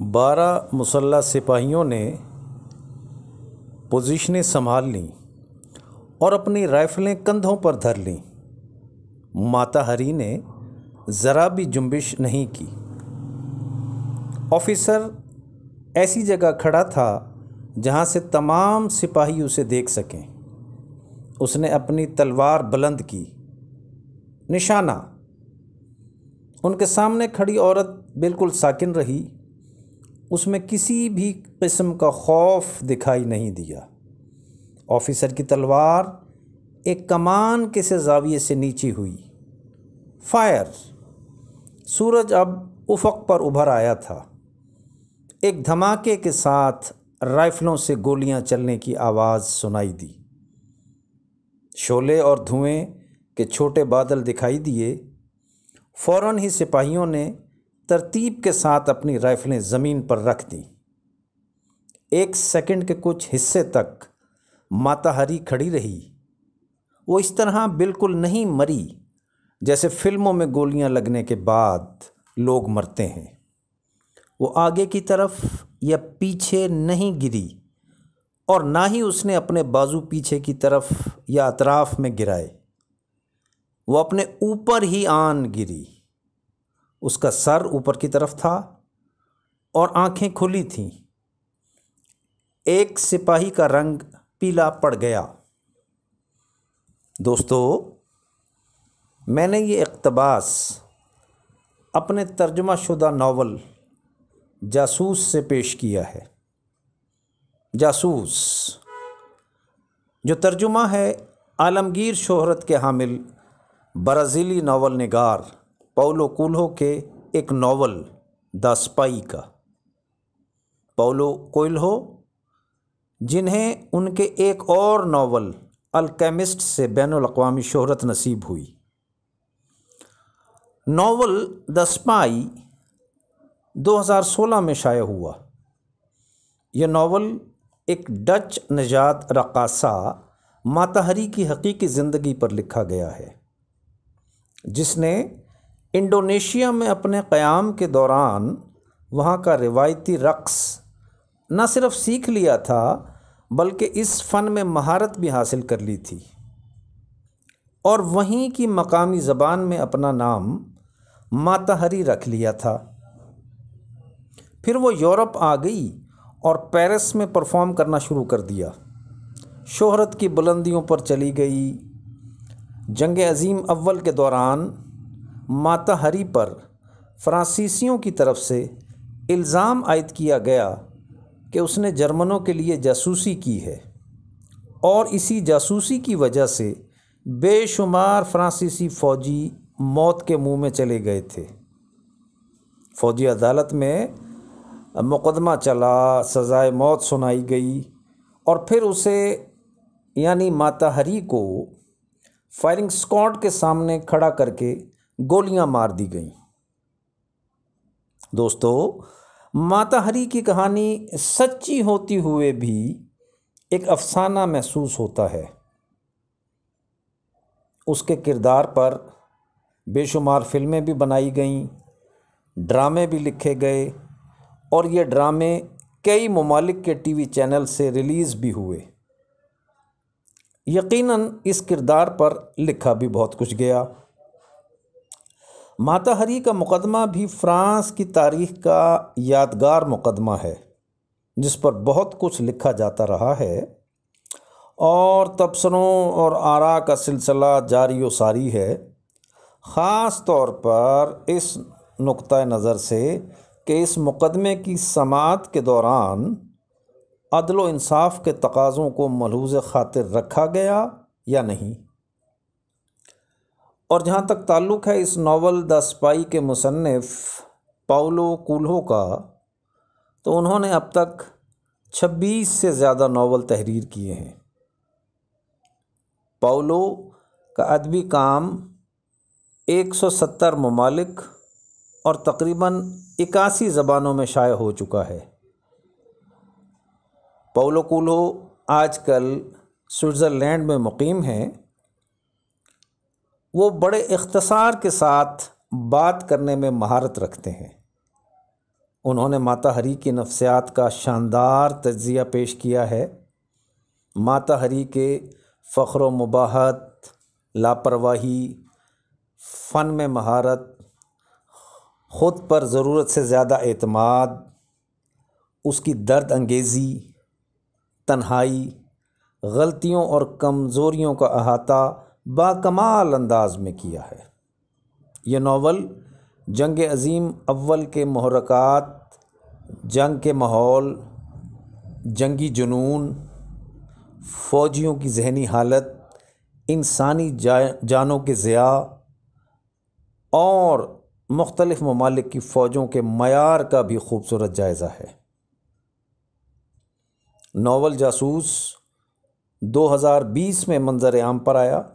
12 मुसल्लह सिपाहियों ने पोजीशनें संभाल लीं और अपनी राइफ़लें कंधों पर धर लीं। माता हरी ने ज़रा भी जुम्बिश नहीं की। ऑफिसर ऐसी जगह खड़ा था जहाँ से तमाम सिपाही उसे देख सकें। उसने अपनी तलवार बुलंद की। निशाना। उनके सामने खड़ी औरत बिल्कुल साकिन रही। उसमें किसी भी किस्म का खौफ दिखाई नहीं दिया। ऑफिसर की तलवार एक कमान के से ज़ाविये से नीची हुई। फायर। सूरज अब उफ़क़ पर उभर आया था। एक धमाके के साथ राइफ़लों से गोलियां चलने की आवाज़ सुनाई दी। शोले और धुएं के छोटे बादल दिखाई दिए। फ़ौरन ही सिपाहियों ने तरतीब के साथ अपनी राइफ़लें ज़मीन पर रख दी। 1 सेकंड के कुछ हिस्से तक माता हरी खड़ी रही। वो इस तरह बिल्कुल नहीं मरी जैसे फिल्मों में गोलियां लगने के बाद लोग मरते हैं। वो आगे की तरफ या पीछे नहीं गिरी और ना ही उसने अपने बाजू पीछे की तरफ या अतराफ में गिराए। वो अपने ऊपर ही आन गिरी। उसका सर ऊपर की तरफ था और आंखें खुली थीं। एक सिपाही का रंग पीला पड़ गया। दोस्तों, मैंने ये इक़्तिबास अपने तर्जुमा शुदा नावल जासूस से पेश किया है। जासूस, जो तर्जुमा है आलमगीर शोहरत के हामिल ब्राज़ीली नावल निगार पाउलो कोएल्हो के एक नावल द स्पाई का। पाउलो कोएल्हो, जिन्हें उनके एक और नावल अल्केमिस्ट से बैनुल अक़वामी शोहरत नसीब हुई। नावल द स्पाई 2016 में शाया हुआ। यह नावल एक डच निजात रक़ासा माता हरी की हकीकी ज़िंदगी पर लिखा गया है, जिसने इंडोनेशिया में अपने क़याम के दौरान वहाँ का रिवायती रक़्स न सिर्फ सीख लिया था बल्कि इस फ़न में महारत भी हासिल कर ली थी और वहीं की मकामी ज़बान में अपना नाम माता हरी रख लिया था। फिर वो यूरोप आ गई और पेरिस में परफॉर्म करना शुरू कर दिया। शोहरत की बुलंदियों पर चली गई। जंग अज़ीम अव्वल के दौरान माता हरी पर फ्रांसीसियों की तरफ से इल्ज़ाम आयद किया गया कि उसने जर्मनों के लिए जासूसी की है और इसी जासूसी की वजह से बेशुमार फ्रांसीसी फ़ौजी मौत के मुंह में चले गए थे। फ़ौजी अदालत में मुकदमा चला, सज़ाए मौत सुनाई गई और फिर उसे यानी माता हरी को फायरिंग स्क्वाड के सामने खड़ा करके गोलियां मार दी गईं। दोस्तों, माता हरी की कहानी सच्ची होती हुए भी एक अफसाना महसूस होता है। उसके किरदार पर बेशुमार फिल्में भी बनाई गईं, ड्रामे भी लिखे गए और ये ड्रामे कई ममालिक के टीवी चैनल से रिलीज़ भी हुए। यकीनन इस किरदार पर लिखा भी बहुत कुछ गया। माता हरी का मुकदमा भी फ़्रांस की तारीख़ का यादगार मुकदमा है, जिस पर बहुत कुछ लिखा जाता रहा है और तबसरों और आरा का सिलसिला जारी व सारी है। ख़ास तौर पर इस नुक्ता नज़र से कि इस मुकदमे की समाअत के दौरान अदल व इंसाफ के तकाज़ों को मलहूज़ ख़ातिर रखा गया या नहीं। और जहाँ तक ताल्लुक़ है इस नावल द स्पाई के मुसन्निफ़ पाउलो कोएल्हो का, तो उन्होंने अब तक 26 से ज़्यादा नावल तहरीर किए हैं। पाउलो का अदबी काम 170 ममालिक और तकरीबन 81 ज़बानों में शाया हो चुका है। पाउलो कोएल्हो आजकल स्विट्ज़रलैंड में मुकीम हैं। वो बड़े इख्तिसार के साथ बात करने में महारत रखते हैं। उन्होंने माता हरी की नफ्सियात का शानदार तज्ज़िया पेश किया है। माता हरी के फ़ख्र व मुबाहत, लापरवाही, फ़न में महारत, ख़ुद पर ज़रूरत से ज़्यादा एतमाद, उसकी दर्द अंगेज़ी, तन्हाई, गलतियों और कमज़ोरियों का अहाता बाकमाल अंदाज में किया है। यह नावल जंग अज़ीम अव्वल के मुहर्रकात, जंग के माहौल, जंगी जुनून, फ़ौजियों की जहनी हालत, इंसानी जानों के ज़िया और मुख्तलिफ़ ममालिक की फ़ौजों के मयार का भी खूबसूरत जायज़ा है। नावल जासूस 2020 में मंज़र आम पर आया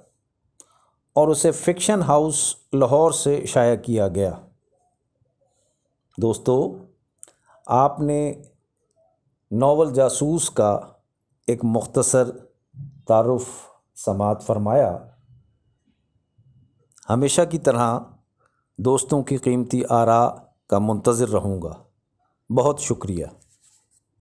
और उसे फ़िक्शन हाउस लाहौर से शाया किया गया। दोस्तों, आपने नावल जासूस का एक मुख्तसर तारुफ़ समाअत फ़रमाया। हमेशा की तरह दोस्तों की कीमती आरा का मुंतज़िर रहूँगा। बहुत शुक्रिया।